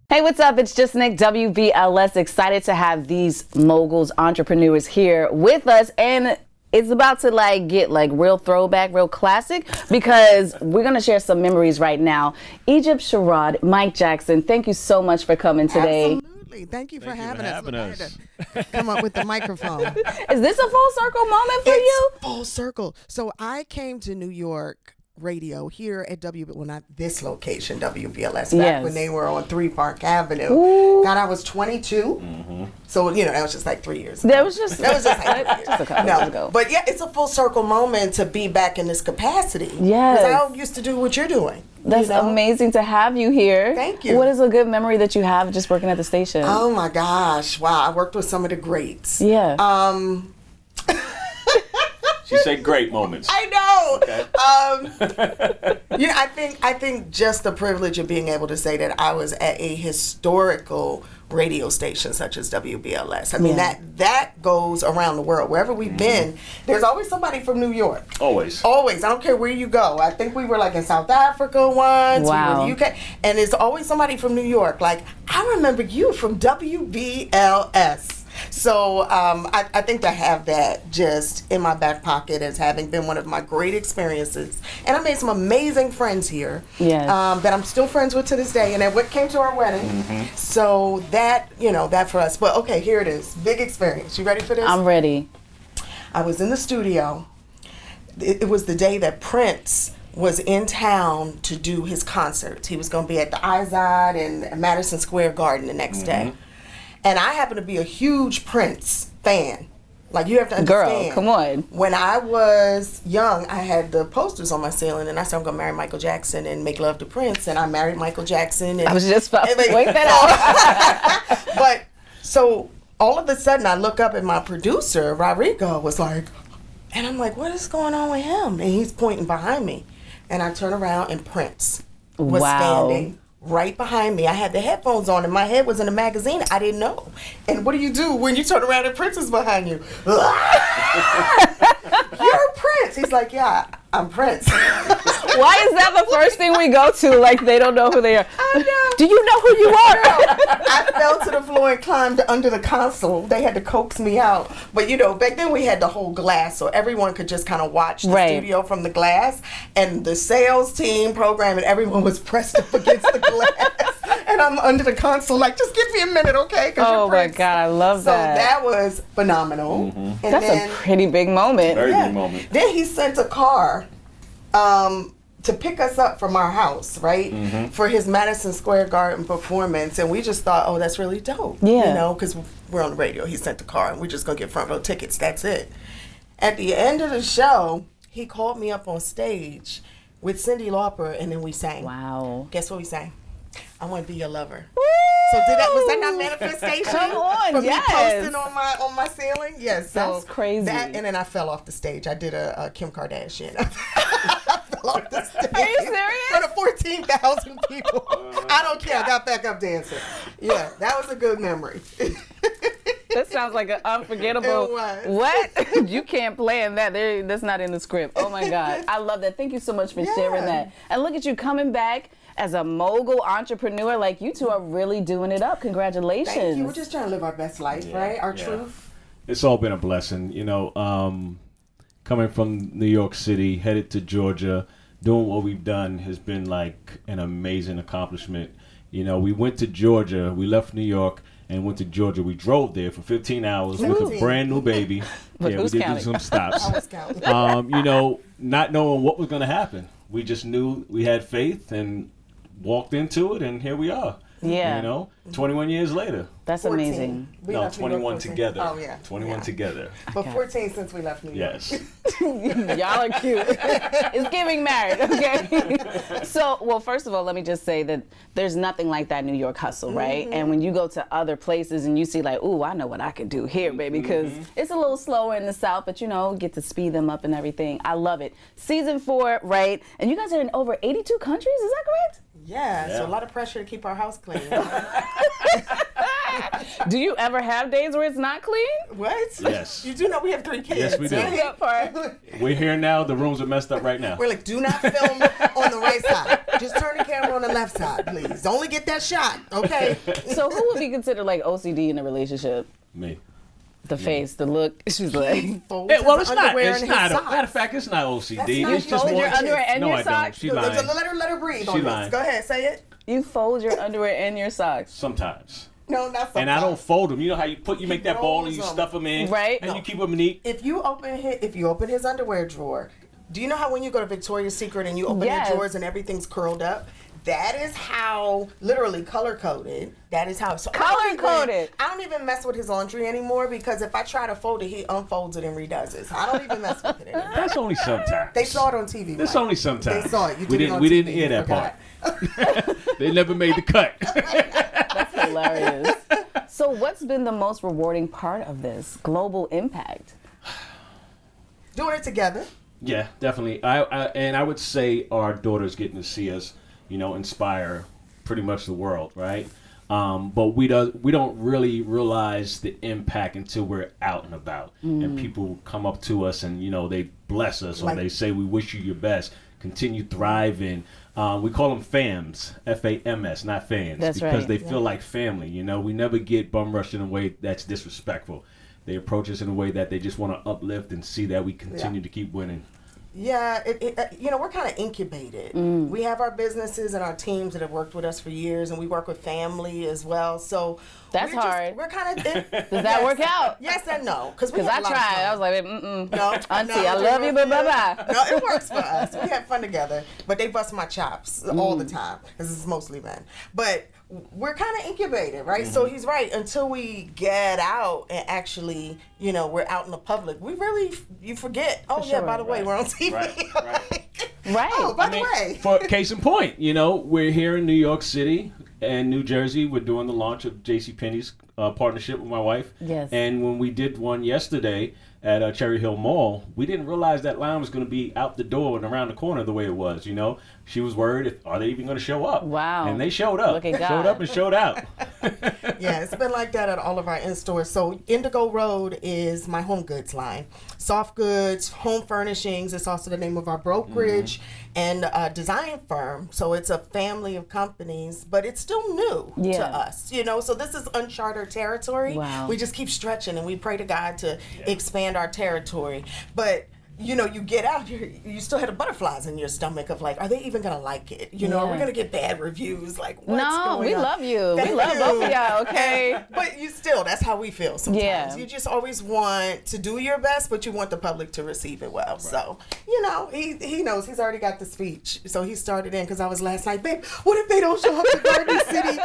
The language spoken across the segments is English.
Hey, what's up? It's just Nick, WBLS. Excited to have these moguls, entrepreneurs here with us. And it's about to get real throwback, real classic, because we're going to share some memories right now. Egypt Sherrod, Mike Jackson, thank you so much for coming today. Absolutely. Thank you for having us. I had to come up with the microphone. Is this a full circle moment for you? Full circle. So I came to New York radio here at not this location, WBLS, back when they were on 3 Park Avenue. Ooh. God, I was 22. Mm-hmm. So, that was just like 3 years ago. That was just like 3 years. Just a couple years ago. But yeah, it's a full circle moment to be back in this capacity. Yes. Because I used to do what you're doing. That's amazing to have you here. Thank you. What is a good memory that you have just working at the station? Oh my gosh. Wow. I worked with some of the greats. Yeah. She said great moments. I know. Okay. I think just the privilege of being able to say that I was at a historical radio station such as WBLS. I mean, that goes around the world. Wherever we've been, there's always somebody from New York. Always. Always. I don't care where you go. I think we were in South Africa once. Wow. We were in the UK. And there's always somebody from New York. I remember you from WBLS. So I think to have that just in my back pocket as having been one of my great experiences. And I made some amazing friends here that I'm still friends with to this day. And that came to our wedding. Mm-hmm. So that for us. But okay, here it is. Big experience. You ready for this? I'm ready. I was in the studio. It was the day that Prince was in town to do his concert. He was going to be at the Izod in Madison Square Garden the next day. And I happen to be a huge Prince fan. You have to understand. Girl, come on. When I was young, I had the posters on my ceiling, and I said I'm going to marry Michael Jackson and make love to Prince. And I married Michael Jackson. And I was just about to wait that out. But so all of a sudden, I look up, and my producer, Rodrigo, was like, and I'm like, what is going on with him? And he's pointing behind me. And I turn around, and Prince was standing right behind me. I had the headphones on and my head was in a magazine. I didn't know. And what do you do when you turn around and Prince is behind you? You're Prince. He's like, yeah, I'm Prince. Why is that the first thing we go to? They don't know who they are. I know. Do you know who you are? I fell to the floor and climbed under the console. They had to coax me out. But back then we had the whole glass, so everyone could just kind of watch the studio from the glass. And the sales team, program, and everyone was pressed up against the glass. And I'm under the console, just give me a minute, okay? Oh my God, I love that. So that was phenomenal. Mm-hmm. And that's a pretty big moment. Very big moment. Then he sent a car to pick us up from our house, right? Mm-hmm. For his Madison Square Garden performance. And we just thought, oh, that's really dope. Yeah. Because we're on the radio. He sent the car and we're just going to get front row tickets. That's it. At the end of the show, he called me up on stage with Cyndi Lauper and then we sang. Wow. Guess what we sang? I Want to Be Your Lover. Woo! So was that not manifestation? Come on, for me posting on my ceiling? Yes. So that's crazy. That, and then I fell off the stage. I did a Kim Kardashian. I fell off the stage. Are you serious? For the 14,000 people. I don't care. I got back up dancing. Yeah, that was a good memory. That sounds like an unforgettable. What? You can't plan that. That's not in the script. Oh my God. I love that. Thank you so much for sharing that. And look at you coming back as a mogul entrepreneur. You two are really doing it up. Congratulations. Thank you. We're just trying to live our best life, right? Our truth. It's all been a blessing. Coming from New York City, headed to Georgia, doing what we've done has been an amazing accomplishment. We went to Georgia. We left New York and went to Georgia. We drove there for 15 hours with a brand new baby. But we did do some stops. I was counting. Not knowing what was going to happen. We just knew we had faith and walked into it, and here we are. Yeah. 21 years later. That's 14. amazing. No, 21 together. Oh, yeah. 21 together. But 14 since we left New York. Yes. Y'all are cute. It's giving married, okay? So, well, first of all, let me just say that there's nothing like that New York hustle, right? Mm-hmm. And when you go to other places and you see ooh, I know what I could do here, baby, because it's a little slower in the South, but get to speed them up and everything. I love it. Season 4, right? And you guys are in over 82 countries, is that correct? Yeah, so a lot of pressure to keep our house clean. Do you ever have days where it's not clean? What? Yes. You do know we have 3 kids. Yes, we do. That part. We're here now. The rooms are messed up right now. We're do not film on the right side. Just turn the camera on the left side, please. Only get that shot, okay? So who would be considered like OCD in a relationship? Me. The face, the look. She's like, Folds Yeah, well, his it's not. underwear It's and his not. socks. Matter of fact, it's not OCD. That's not It's you just fold more. your underwear and no, your I don't. socks? She Let lying. her breathe She on lying. this. Go ahead, say it. you fold your underwear and your socks. Sometimes. No, not sometimes. And I don't fold them. You know how you make that ball and you rolls 'em. stuff them in, Right. And No. you keep them neat. If you open his underwear drawer, do you know how when you go to Victoria's Secret and you open Yes. your drawers and everything's curled up? That is how, literally color-coded, that is how. So Color-coded. I don't even mess with his laundry anymore because if I try to fold it, he unfolds it and redoes it. So I don't even mess with it anymore. That's only sometimes. They saw it on TV. That's Mike. only sometimes. They saw it. You we did it didn't. on We TV, didn't hear you that forgot. part. They never made the cut. That's hilarious. So what's been the most rewarding part of this global impact? Doing it together. Yeah, definitely. I would say our daughter's getting to see us, inspire pretty much the world, right? But we don't really realize the impact until we're out and about, and people come up to us and they bless us or they say we wish you your best, continue thriving. We call them FAMs, FAMS, not fans, That's because right. they feel like family. We never get bum rushed in a way that's disrespectful. They approach us in a way that they just want to uplift and see that we continue to keep winning. Yeah, we're kind of incubated. We have our businesses and our teams that have worked with us for years, and we work with family as well. So That's hard. We're kind of. Does that work out? Yes and no, because I tried. I was like, mm-mm. No, Auntie, no, I love you, but bye-bye. No, it works for us. We have fun together, but they bust my chops all the time because it's mostly men. But we're kind of incubated, right? So he's right. Until we get out and actually, we're out in the public, you forget. Oh, yeah, sure. by the way, we're on TV. Right. Oh, by the way. For case in point, we're here in New York City and New Jersey. We're doing the launch of JCPenney's partnership with my wife. Yes. And when we did one yesterday at Cherry Hill Mall, we didn't realize that line was going to be out the door and around the corner the way it was. She was worried, are they even going to show up? Wow. And they showed up. Look at God. Showed up and showed out. Yeah, it's been like that at all of our in-stores. So Indigo Road is my home goods line. Soft goods, home furnishings. It's also the name of our brokerage and design firm. So it's a family of companies, but it's still new to us. So this is uncharted territory. Wow. We just keep stretching and we pray to God to expand our territory. But you get out, you still had the butterflies in your stomach of like, are they even gonna like it? Are we gonna get bad reviews? Like, what's No, going we on? love you. Thank We love you. both of y'all, okay? But that's how we feel sometimes. Yeah. You just always want to do your best, but you want the public to receive it well. Right. So, he knows. He's already got the speech. So he started in, because I was last night, babe, what if they don't show up to Garden City?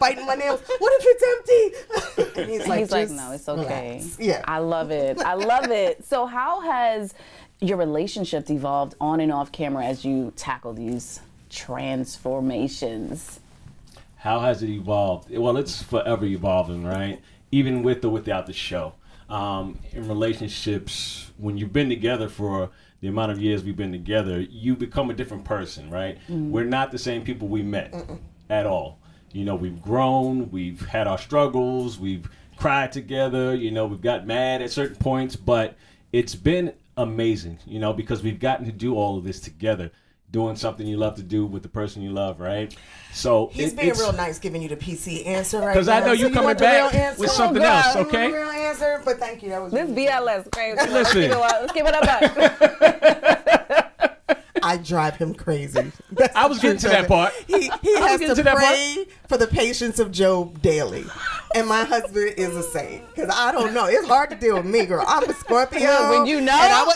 Biting my nails. What if it's empty? And he's like, no, it's okay. Relax. Yeah. I love it. I love it. So how has your relationships evolved on and off camera as you tackle these transformations? How has it evolved? Well, it's forever evolving, right? Even with or without the show. In relationships, when you've been together for the amount of years we've been together, you become a different person, right? We're not the same people we met at all. We've grown, we've had our struggles, we've cried together, we've got mad at certain points, but it's been amazing, because we've gotten to do all of this together, doing something you love to do with the person you love, right? So he's being real nice, giving you the PC answer right now. Because I know you're coming back with something else, You okay? want the real answer, but thank you. That was This really BLS, okay? Listen. Let's give it up. I drive him crazy. I was getting to that part. He has to pray for the patience of Job daily. And my husband is a saint. Because I don't know. It's hard to deal with me, girl. I'm a Scorpio. Look, when you know.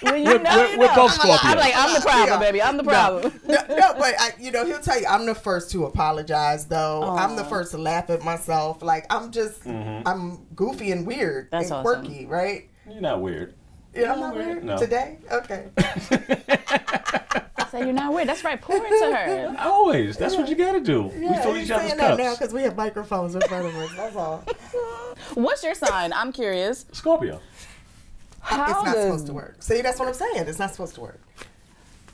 When you know, we're both Scorpios. I'm like, I'm the problem, baby. I'm the problem. No, but he'll tell you, I'm the first to apologize, though. Aww. I'm the first to laugh at myself. Like, I'm just, I'm goofy and weird and quirky, right? You're not weird. I'm not weird? No. Today? Okay. So you're not weird. That's right. Pour into her. Always. That's what you got to do. Yeah, we fill each other's saying that now cups. because we have microphones in front of us. That's all. What's your sign? I'm curious. Scorpio. It's not supposed to work. See, that's what I'm saying. It's not supposed to work.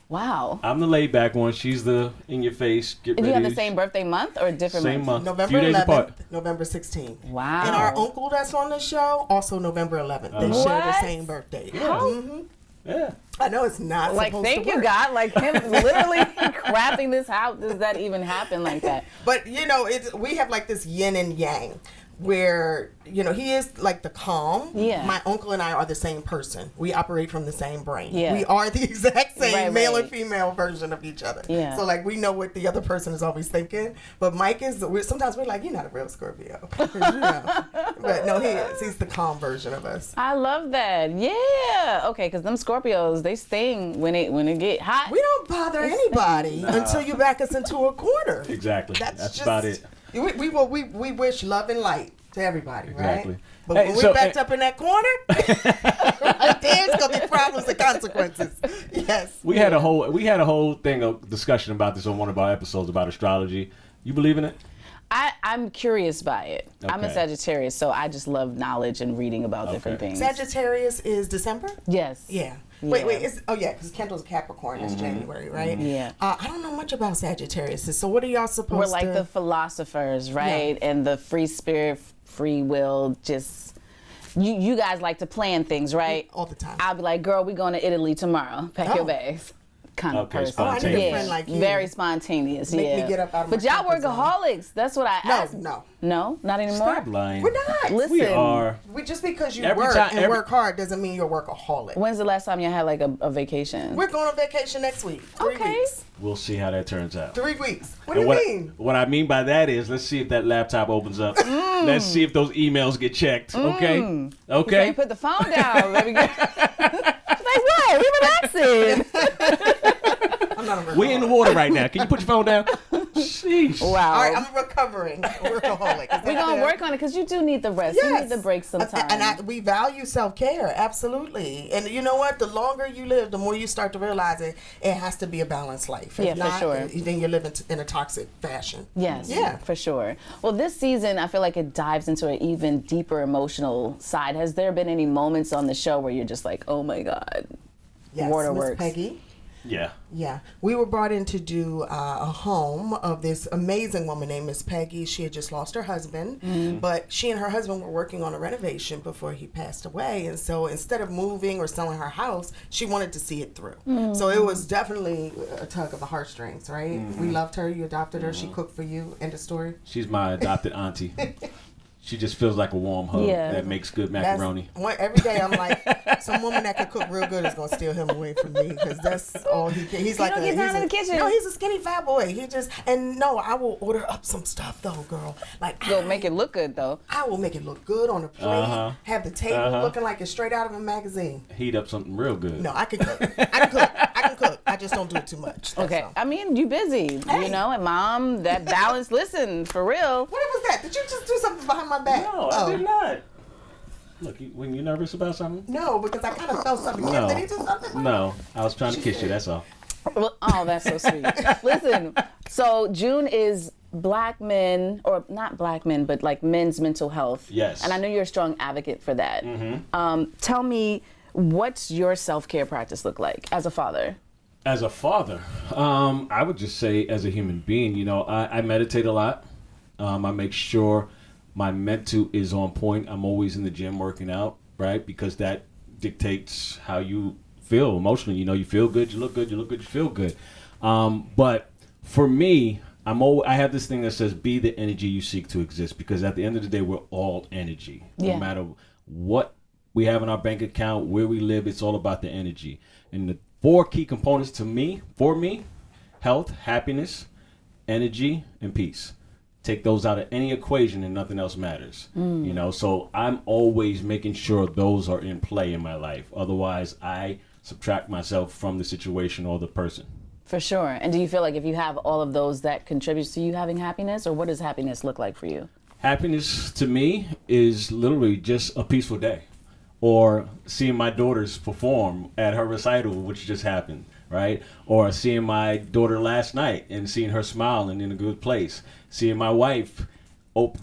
Wow. I'm the laid back one. She's the in your face. Get Do ready. you have the same birthday month or different Same month. November Few days 11th, apart. November 16th. Wow. And our uncle that's on the show, also November 11th. They share the same birthday. Yeah. Yeah. I know it's not Like, supposed thank to you, work. God. Like, him literally crafting this. How does that even happen like that? But we have like this yin and yang, where he is like the calm. Yeah. My uncle and I are the same person. We operate from the same brain. Yeah. We are the exact same Right, male right. and female version of each other. Yeah. So like we know what the other person is always thinking. But Mike is. Sometimes we're like, you're not a real Scorpio. 'Cause, But no, he is. He's the calm version of us. I love that. Yeah. Okay, because them Scorpios, they sting when it get hot. We don't bother anybody until you back us into a corner. Exactly. That's just, about it. We wish love and light to everybody, Exactly. right? But Hey, when we so- backed up in that corner, right there's gonna be problems and consequences. Yes. We had a whole thing of discussion about this on one of our episodes about astrology. You believe in it? I'm curious by it. I'm a Okay. Sagittarius, so I just love knowledge and reading about different Okay. things. Sagittarius is December? Yes. Yeah. Yeah. Wait, because Kendall's Capricorn is January, right? Yeah. I don't know much about Sagittarius. So what are y'all supposed We're to... like the philosophers, right? And the free spirit, free will, just... You guys like to plan things, right? All the time. I'll be like, girl, we going to Italy tomorrow. Pack your Oh. bags. Kind of Okay, person. spontaneous. I need a Yeah, friend like you. very spontaneous. Make me yeah. get up out of But my y'all comfort zone. workaholics. That's what I asked. No. No, not anymore. Stop lying. We're not. Listen. We are. Just because you Every work time- and every- work hard doesn't mean you're a workaholic. When's the last time you had like a vacation? We're going on vacation next week. 3 Okay. weeks. We'll see how that turns out. 3 weeks. What do And you mean? What I mean by that is, let's see if that laptop opens up. Let's see if those emails get checked. Okay. Okay. Hey, put the phone down. Let me go. Like what? We relaxing. I'm not a workaholic. We're in the water right now. Can you put your phone down? Sheesh. Wow. All right, I'm a recovering workaholic. Is that We're gonna fair? work on it because you do need the rest. You need the break sometimes. And we value self-care, absolutely. And you know what? The longer you live, the more you start to realize it has to be a balanced life. If Yeah, for not, sure. then you're living in a toxic fashion. Yes, Yeah. for sure. Well, this season, I feel like it dives into an even deeper emotional side. Has there been any moments on the show where you're just like, oh my God, Yes, Waterworks? Miss Peggy. Yeah. Yeah, we were brought in to do a home of this amazing woman named Miss Peggy. She had just lost her husband, but she and her husband were working on a renovation before he passed away. And so instead of moving or selling her house, she wanted to see it through. So it was definitely a tug of the heartstrings, right? We loved her. You adopted her. She cooked for you. End of story. She's my adopted auntie. She just feels like a warm hug Yeah. that makes good macaroni. Every day I'm like, some woman that can cook real good is gonna steal him away from me because that's all he can. He's like don't get down in the kitchen. No, he's a skinny fat boy. I will order up some stuff though, girl. Like Go make it look good though. I will make it look good on a plate. Uh-huh. Have the table looking like it's straight out of a magazine. Heat up something real good. No, I can cook. I can cook. I just don't do it too much. That's Okay, all. I mean, you busy, Hey. you know, and mom, that balance, listen, for real. What was that? Did you just do something behind my back? No, I did not. Look, when you're nervous about something? No, because I kind of felt something. No. Did he do something? No, I was trying to kiss you, that's all. Well, oh, that's so sweet. Listen, so June is Black men, or not Black men, but like men's mental health. Yes. And I know you're a strong advocate for that. Tell me, what's your self-care practice look like as a father? As a father, I would just say as a human being, you know, I meditate a lot. I make sure my mental is on point. I'm always in the gym working out, right? Because that dictates how you feel emotionally. You know, you feel good, you look good, you feel good. But for me, I have this thing that says, be the energy you seek to exist. Because at the end of the day, we're all energy. Yeah. No matter what we have in our bank account, where we live, it's all about the energy. And the 4 key components for me, health, happiness, energy, and peace. Take those out of any equation and nothing else matters. You know, so I'm always making sure those are in play in my life. Otherwise, I subtract myself from the situation or the person. For sure. And do you feel like if you have all of those, that contributes to you having happiness, or what does happiness look like for you? Happiness to me is literally just a peaceful day, or seeing my daughters perform at her recital, which just happened, right? Or seeing my daughter last night and seeing her smiling in a good place. Seeing my wife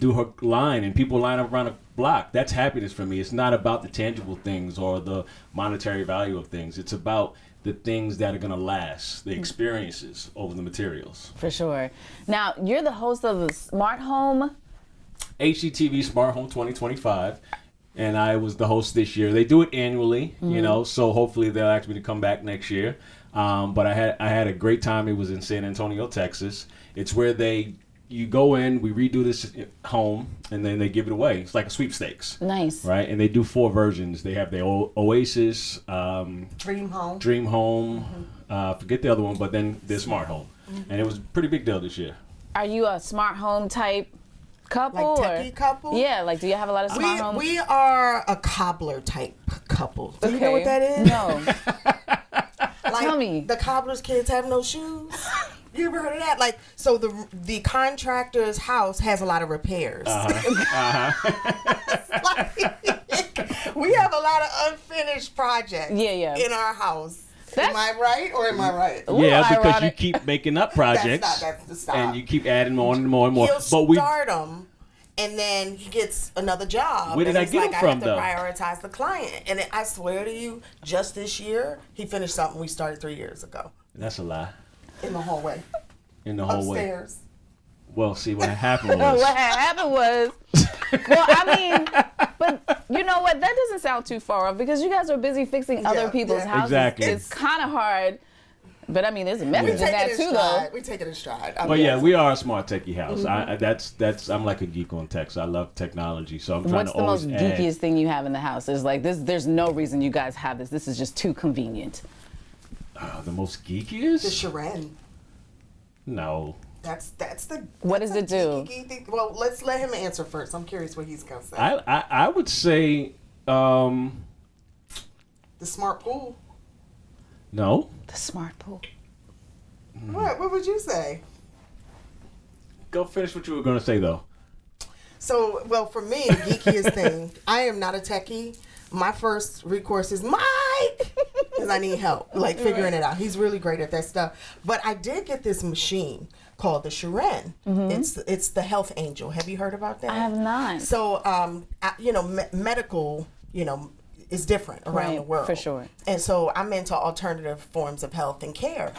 do her line and people line up around a block. That's happiness for me. It's not about the tangible things or the monetary value of things. It's about the things that are going to last, the experiences over the materials. For sure. Now, you're the host of the Smart Home. HGTV Smart Home 2025. and I was the host this year. They do it annually, you know, so hopefully they'll ask me to come back next year. But I had a great time. It was in San Antonio, Texas. It's where you go in, we redo this home, and then they give it away. It's like a sweepstakes. Nice. Right? And they do 4 versions. They have their Oasis, Dream Home. Forget the other one, but then their Smart Home. And it was a pretty big deal this year. Are you a smart home type couple? Like techie couple? Yeah, like do you have a lot of smart homes? We are a cobbler type couple. Do you know what that is? No. Like, Tell me. The cobbler's kids have no shoes. You ever heard of that? Like, so the contractor's house has a lot of repairs. We have a lot of unfinished projects in our house. Am I right or am I right? Yeah, because you keep making up projects. That's the stop. And you keep adding more and more and more. He'll start them, and then he gets another job. Where did I get him from, though? I have to prioritize the client. And I swear to you, just this year, he finished something we started 3 years ago. That's a lie. In the hallway. In the hallway. Upstairs. Well, see, what happened was... what happened was... Well, I mean, but you know what? That doesn't sound too far off because you guys are busy fixing other people's houses. Exactly. It's kind of hard. But I mean, there's a message in that too, though. We take it in stride. Well, yeah, we are a smart techie house. I'm like a geek on tech, so I love technology. So I'm trying What's to the always most add. geekiest thing you have in the house? Is like this. There's no reason you guys have this. This is just too convenient. The most geekiest? The Sherrod. No. That's the. What does it do? Thing. Well, let's let him answer first. I'm curious what he's gonna say. I would say. The smart pool. No. The smart pool. What would you say? Go finish what you were going to say, though. So, well, for me, the geekiest thing, I am not a techie. My first recourse is Mike, because I need help, like figuring it out. He's really great at that stuff. But I did get this machine called the Sherrod. It's the Health Angel. Have you heard about that? I have not. So, medical, is different around the world. For sure. And so I'm into alternative forms of health and care.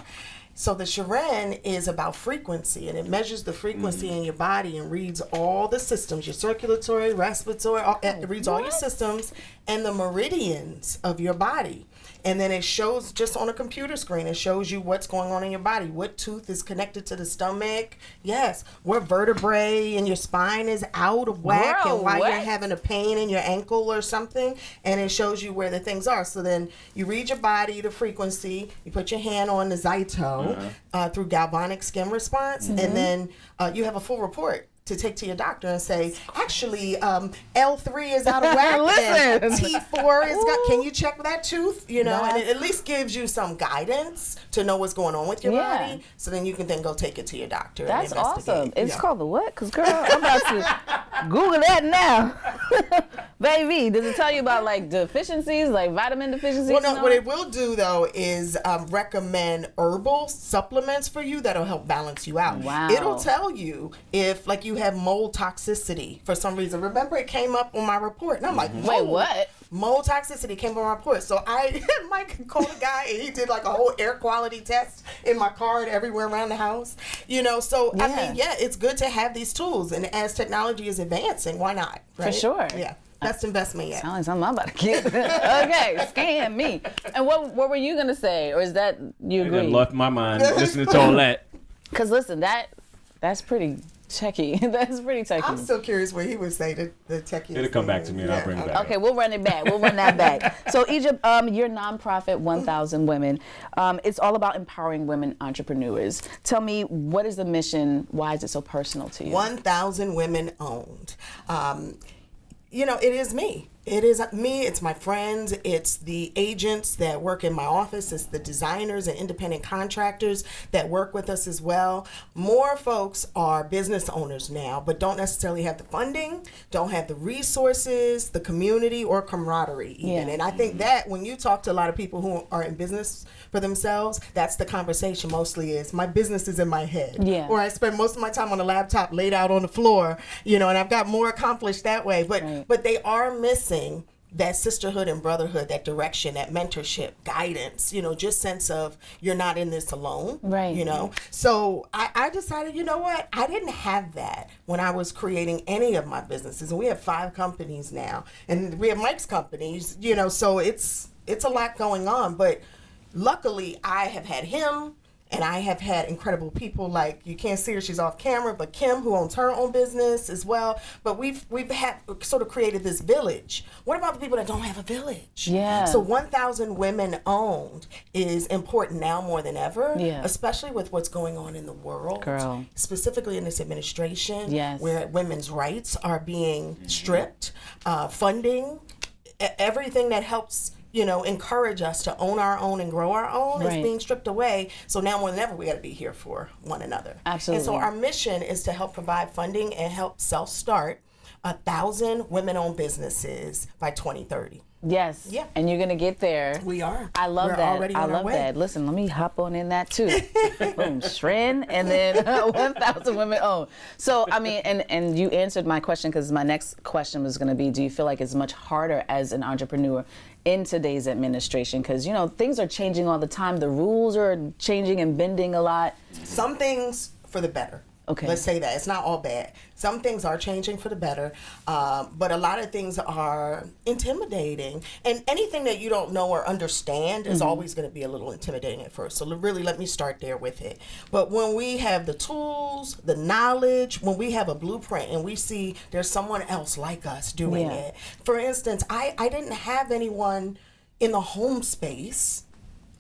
So the Sherrod is about frequency, and it measures the frequency in your body and reads all the systems, your circulatory, respiratory, it reads all your systems and the meridians of your body. And then it shows just on a computer screen, it shows you what's going on in your body, what tooth is connected to the stomach, yes, what vertebrae in your spine is out of whack, and why you're having a pain in your ankle or something, and it shows you where the things are. So then you read your body, the frequency, you put your hand on the Zyto through galvanic skin response, and then you have a full report to take to your doctor and say, actually, L3 is out of whack. And T4 is got. Can you check that tooth? And it at least gives you some guidance to know what's going on with your body. So then you can then go take it to your doctor. That's and awesome. It's called the what? Because girl, I'm about to Google that now. Baby, does it tell you about like deficiencies, like vitamin deficiencies? Well, no. What it will do though is recommend herbal supplements for you that'll help balance you out. Wow. It'll tell you if like you have mold toxicity for some reason. Remember, it came up on my report, and I'm like, wait, what? Mold toxicity came up on my report. So Mike called a guy, and he did like a whole air quality test in my car and everywhere around the house. So I mean, it's good to have these tools, and as technology is advancing, why not? Right? For sure. Yeah. Best investment yet. Sounds like something I'm about to get. Okay, scam me. And what were you gonna say, or is that you agree? It left my mind listening to all that. Because listen, that's pretty techie. That's pretty techie. I'm still curious what he would say, the techie. It'll come back to me and I'll bring it back. Okay, we'll run it back. We'll run that back. So Egypt, your nonprofit, 1,000 Women, it's all about empowering women entrepreneurs. Tell me, what is the mission? Why is it so personal to you? 1,000 women owned. It is me. It is me, it's my friends, it's the agents that work in my office, it's the designers and independent contractors that work with us as well. More folks are business owners now, but don't necessarily have the funding, don't have the resources, the community, or camaraderie even. And I think that when you talk to a lot of people who are in business for themselves, that's the conversation mostly is, my business is in my head. Yeah. Or I spend most of my time on a laptop laid out on the floor, and I've got more accomplished that way. But they are missing that sisterhood and brotherhood, that direction, that mentorship, guidance, just sense of you're not in this alone. Right. So I decided, you know what? I didn't have that when I was creating any of my businesses. And we have 5 companies now. And we have Mike's companies, so it's a lot going on. But luckily, I have had him. And I have had incredible people like, you can't see her, she's off camera, but Kim, who owns her own business as well. But we've had sort of created this village. What about the people that don't have a village? Yeah. So 1,000 women owned is important now more than ever, Yeah. especially with what's going on in the world. Girl. Specifically in this administration, Yes. where women's rights are being stripped, funding, everything that helps encourage us to own our own and grow our own is Right. being stripped away. So now more than ever, we got to be here for one another. Absolutely. And so our mission is to help provide funding and help self-start 1,000 women-owned businesses by 2030. Yes. Yeah. And you're going to get there. We are. I love We're that. already I on our love way. that. Listen, let me hop on in that too. Boom, Shrin, and then 1,000 women owned. So, I mean, and you answered my question, because my next question was going to be, do you feel like it's much harder as an entrepreneur in today's administration? Because, things are changing all the time. The rules are changing and bending a lot. Some things for the better. Okay. Let's say that. It's not all bad. Some things are changing for the better, but a lot of things are intimidating. And anything that you don't know or understand is always going to be a little intimidating at first. So really, let me start there with it. But when we have the tools, the knowledge, when we have a blueprint and we see there's someone else like us doing Yeah. it. For instance, I didn't have anyone in the home space,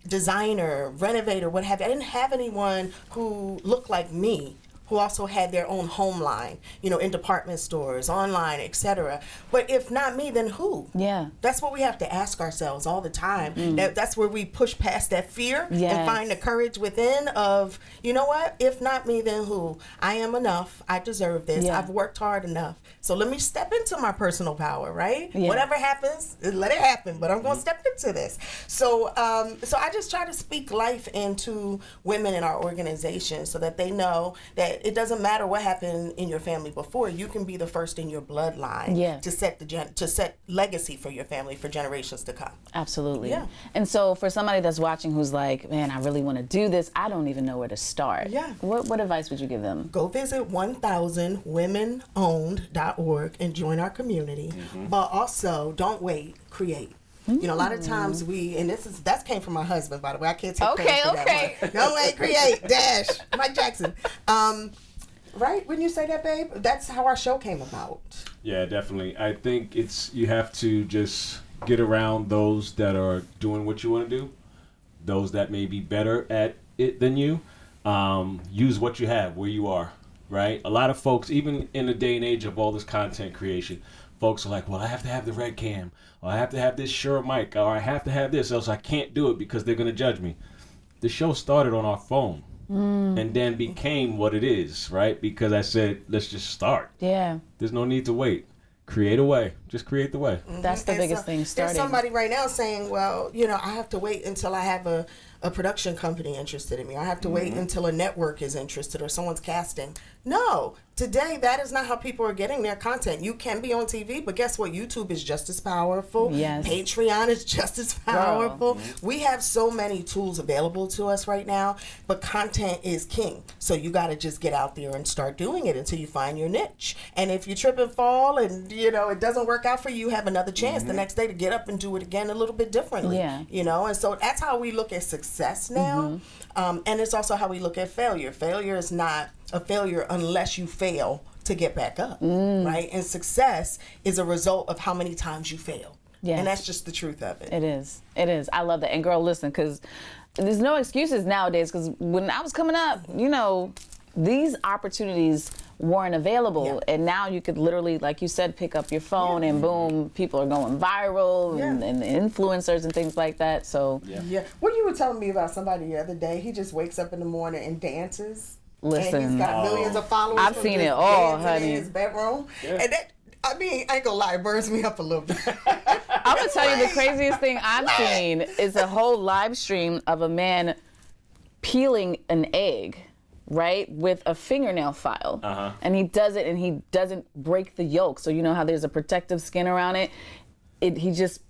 designer, renovator, what have you. I didn't have anyone who looked like me, who also had their own home line, in department stores, online, etc. But if not me, then who? Yeah. That's what we have to ask ourselves all the time. That's where we push past that fear Yes. and find the courage within of, you know what? If not me, then who? I am enough. I deserve this. Yeah. I've worked hard enough. So let me step into my personal power, right? Yeah. Whatever happens, let it happen. But I'm going to step into this. So I just try to speak life into women in our organization so that they know that it doesn't matter what happened in your family before. You can be the first in your bloodline Yeah. to set legacy for your family for generations to come. Absolutely. Yeah. And so for somebody that's watching who's like, man, I really want to do this, I don't even know where to start. Yeah. What advice would you give them? Go visit 1000womenowned.org and join our community. But also, don't wait, create. A lot of times that came from my husband, by the way. I can't take credit for that one. Don't wait, create, dash, Mike Jackson. Right? Wouldn't you say that, babe? That's how our show came about. Yeah, definitely. I think you have to just get around those that are doing what you want to do, those that may be better at it than you. Use what you have where you are, right? A lot of folks, even in the day and age of all this content creation, folks are like, well, I have to have the red cam, or I have to have this Shure mic, or I have to have this, else I can't do it because they're going to judge me. The show started on our phone. And then became what it is, right? Because I said, let's just start. Yeah. There's no need to wait. Create a way. Just create the way. That's the And biggest thing, starting. There's somebody right now saying, well, I have to wait until I have a production company interested in me. I have to wait until a network is interested or someone's casting. No, today that is not how people are getting their content. You can be on TV, but guess what? YouTube is just as powerful. Yes. Patreon is just as powerful. We have so many tools available to us right now, but content is king. So you got to just get out there and start doing it until you find your niche. And if you trip and fall and, it doesn't work out for you, you have another chance the next day to get up and do it again a little bit differently. Yeah. And so that's how we look at success now. And it's also how we look at failure. Failure is not a failure unless you fail to get back up, right? And success is a result of how many times you fail. Yes. And that's just the truth of it. It is. It is. I love that. And girl, listen, because there's no excuses nowadays, because when I was coming up, these opportunities weren't available. Yeah. And now you could literally, like you said, pick up your phone and boom, people are going viral and influencers and things like that. So Yeah. What you were telling me about somebody the other day, he just wakes up in the morning and dances. Listen. And he's got millions of followers. I've from seen just it all, dancing honey. in his bedroom. And that, I ain't gonna lie, it burns me up a little bit. I'm gonna tell you the craziest thing I've seen is a whole live stream of a man peeling an egg, right, with a fingernail file. And he does it and he doesn't break the yolk. So you know how there's a protective skin around it. he just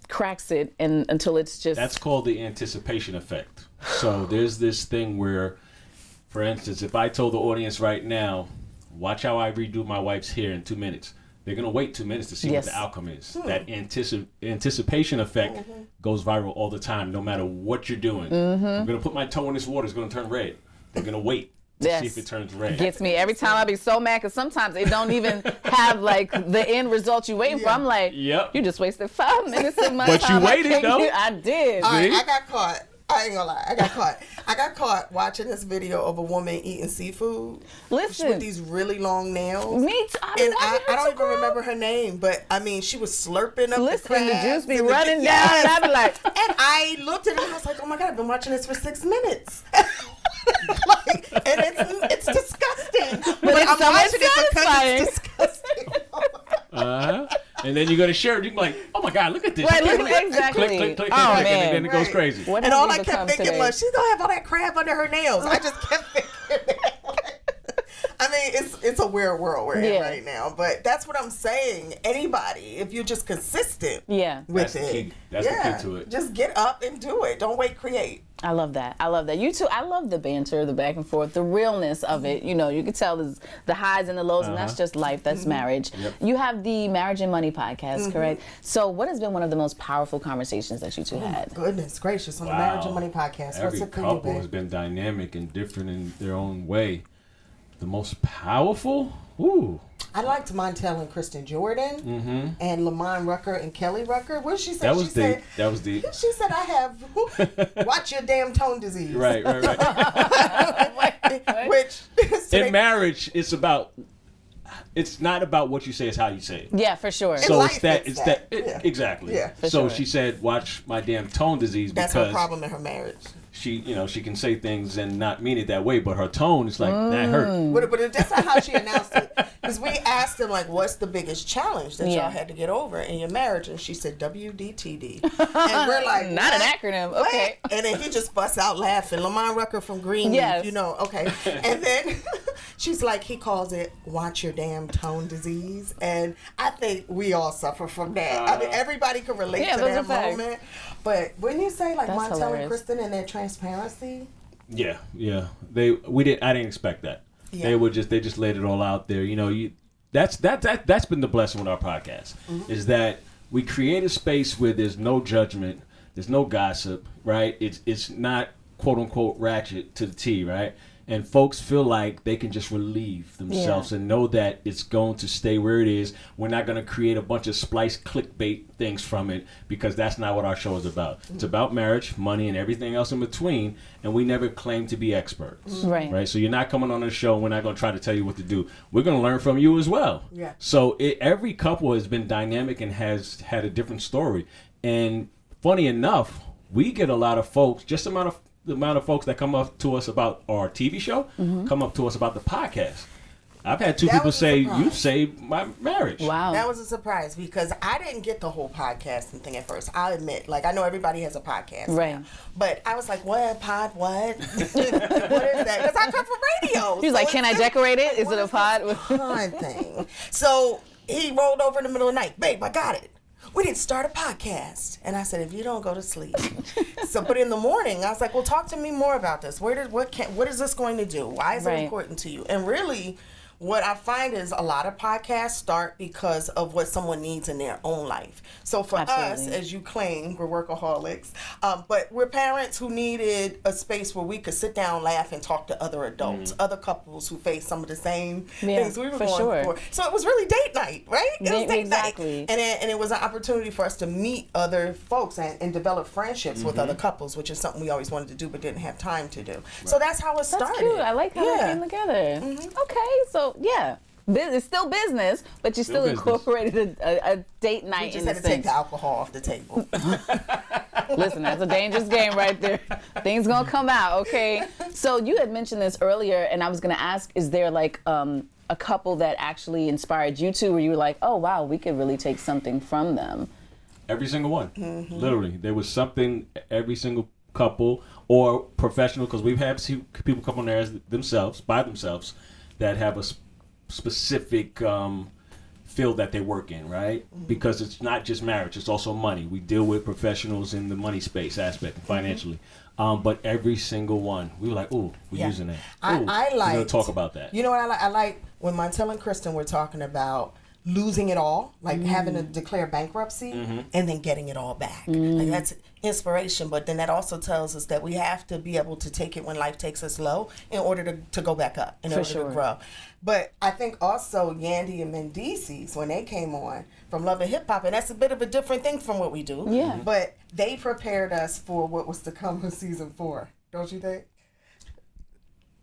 cracks it and until it's just. That's called the anticipation effect. So there's this thing where, for instance, if I told the audience right now, watch how I redo my wife's hair in 2 minutes, they're going to wait 2 minutes to see what the outcome is. That anticipation effect goes viral all the time, no matter what you're doing. I'm going to put my toe in this water, it's going to turn red. They're going to wait to see if it turns red. Gets me every time. I be so mad because sometimes it don't even have like the end result you waiting for. I'm like, you just wasted 5 minutes of my time. But you waited though. I did. All right, I got caught. I ain't gonna lie. I got caught watching this video of a woman eating seafood. Listen, with these really long nails. Me too. I don't even remember her name, but I mean, she was slurping up the crabs. The juice be running down, and I be like, and I looked at it and I was like, oh my god, I've been watching this for 6 minutes. And it's disgusting. But it's I'm so watching it because satisfying. it's disgusting. And then you go to share it, you can be like, oh my God, look at this. Right, exactly. Click, click, oh, click, man. and then it goes crazy. What and all I kept thinking was, she's going to have all that crab under her nails. I just kept thinking that. I mean, it's a weird world we're in right now. But that's what I'm saying. Anybody, if you're just consistent with it. That's the key to it. Just get up and do it. Don't wait, create. I love that. You too. I love the banter, the back and forth, the realness of it. You know, you can tell the highs and the lows, and that's just life. That's marriage. Yep. You have the Marriage and Money podcast, correct? So what has been one of the most powerful conversations that you two had? Goodness gracious, on the Marriage and Money podcast. Every couple has been dynamic and different in their own way. The most powerful? Ooh. I liked Montel and Kristen Jordan and Lamont Rucker and Kelly Rucker. What did she say? That was deep. She said, I have, watch your damn tone disease. Right. Which, in marriage, it's not about what you say, it's how you say it. Yeah, for sure. So exactly. Yeah. So she said, watch my damn tone disease because that's her problem in her marriage. She can say things and not mean it that way, but her tone is like, that hurt. But that's not how she announced it. Because we asked them, like, what's the biggest challenge that y'all had to get over in your marriage? And she said, WDTD. And we're like, not an acronym. Okay. And then he just busts out laughing. Lamont Rucker from Greenleaf, okay. And then she's like, he calls it, watch your damn tone disease. And I think we all suffer from that. I mean, everybody can relate to that moment. But when you say, like, Montel and Kristen and their transparency. Yeah. I didn't expect that. Yeah. They just laid it all out there. That's been the blessing with our podcast, is that we create a space where there's no judgment, there's no gossip, right? It's not quote unquote ratchet to the T, right? And folks feel like they can just relieve themselves and know that it's going to stay where it is. We're not going to create a bunch of spliced clickbait things from it, because that's not what our show is about. It's about marriage, money, and everything else in between, and we never claim to be experts. Right? So you're not coming on the show, we're not going to try to tell you what to do. We're going to learn from you as well. Yeah. So every couple has been dynamic and has had a different story. And funny enough, we get a lot of folks, the amount of folks that come up to us about our TV show come up to us about the podcast. I've had two people say, you saved my marriage. Wow. That was a surprise, because I didn't get the whole podcasting thing at first. I'll admit, like, I know everybody has a podcast now, but I was like, what? What is that? Because I come from radio. He was like, can I decorate it? Is it a pod? Pod thing. So he rolled over in the middle of the night. Babe, I got it. We didn't start a podcast. And I said, if you don't go to sleep. But in the morning, I was like, well, talk to me more about this. What is this going to do? Why is it important to you? And really, what I find is a lot of podcasts start because of what someone needs in their own life. So for us, as you claim, we're workaholics, but we're parents who needed a space where we could sit down, laugh, and talk to other adults, other couples who face some of the same things we were going through. So it was really date night, right? It was date night. And it was an opportunity for us to meet other folks and develop friendships with other couples, which is something we always wanted to do but didn't have time to do. Right. So that's how it started. That's cute. I like how it came together. Okay, so it's still business, but you still incorporated a date night. You just had to take the alcohol off the table. Listen, that's a dangerous game right there. Things gonna come out, okay? So you had mentioned this earlier, and I was gonna ask, is there like a couple that actually inspired you to, where you were like, oh wow, we could really take something from them? Every single one. Literally. There was something, every single couple or professional, because we've had people come on there by themselves, that have a specific field that they work in, right? Because it's not just marriage, it's also money. We deal with professionals in the money space aspect financially. But every single one, we were like, ooh, we're using that. Ooh, I we're like going to talk about that. You know what I like? I like when Montel and Kristen were talking about losing it all, like having to declare bankruptcy and then getting it all back. Like that's inspiration, but then that also tells us that we have to be able to take it when life takes us low in order to go back up, in order to grow. But I think also Yandy and Mendices, when they came on from Love and Hip Hop, and that's a bit of a different thing from what we do. Yeah. But they prepared us for what was to come with season 4, don't you think?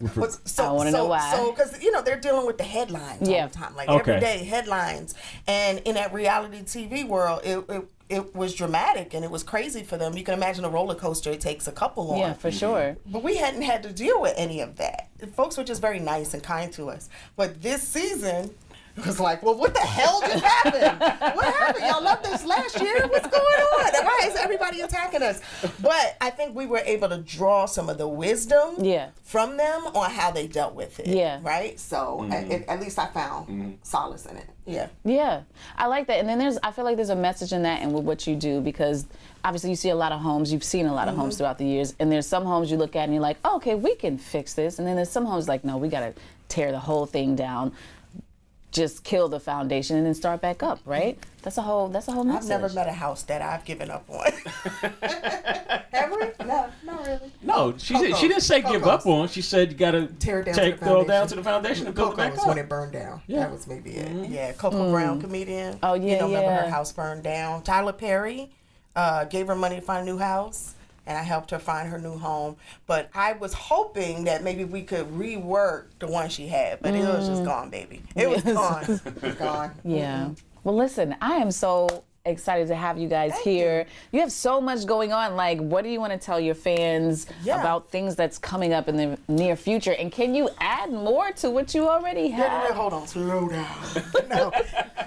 I want to know why. So, because, you know, they're dealing with the headlines all the time. Like, everyday headlines. And in that reality TV world, it was dramatic and it was crazy for them. You can imagine a roller coaster. It takes a couple on. Yeah, for sure. But we hadn't had to deal with any of that. Folks were just very nice and kind to us. But this season, it was like, well, what the hell just happened? What happened? Y'all loved us last year? What's going on? Why is everybody attacking us? But I think we were able to draw some of the wisdom from them on how they dealt with it. Yeah. Right? So at least I found solace in it. Yeah. Yeah. I like that. And then I feel like there's a message in that and with what you do, because obviously you see a lot of homes, you've seen a lot of homes throughout the years, and there's some homes you look at and you're like, oh, okay, we can fix this. And then there's some homes like, no, we got to tear the whole thing down. Just kill the foundation and then start back up, right? That's a whole message. I've never met a house that I've given up on. Have we? No, not really. No, she didn't say give up on. She said you gotta tear it down to the foundation and build it back up. When it burned down. Yeah. That was maybe it. Yeah, Coco Brown, comedian. Oh yeah, remember her house burned down. Tyler Perry gave her money to find a new house. And I helped her find her new home. But I was hoping that maybe we could rework the one she had. But it was just gone, baby. It was gone. It was gone. Yeah. Well, listen, I am so excited to have you guys here. You have so much going on. Like, what do you want to tell your fans about things that's coming up in the near future? And can you add more to what you already have? Hold on. Slow down. No.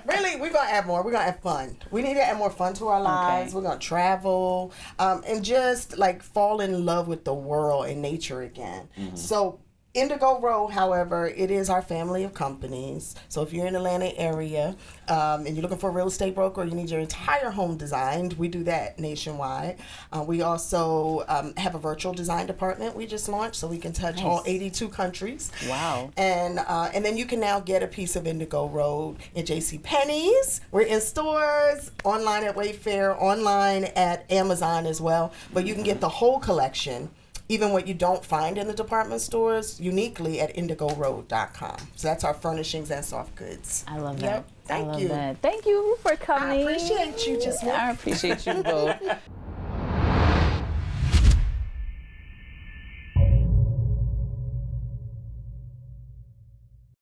Really, we're going to add more. We're going to add fun. We need to add more fun to our lives. We're going to travel and just, like, fall in love with the world and nature again. So, Indigo Road, however, it is our family of companies. So if you're in the Atlanta area and you're looking for a real estate broker, you need your entire home designed. We do that nationwide. We also have a virtual design department we just launched, so we can touch all 82 countries. Wow. And then you can now get a piece of Indigo Road in JCPenney's. We're in stores, online at Wayfair, online at Amazon as well. But you can get the whole collection, even what you don't find in the department stores, uniquely at indigoroad.com. So that's our furnishings and soft goods. I love that. Thank you. Thank you for coming. I appreciate you, Jasmine. I appreciate you both.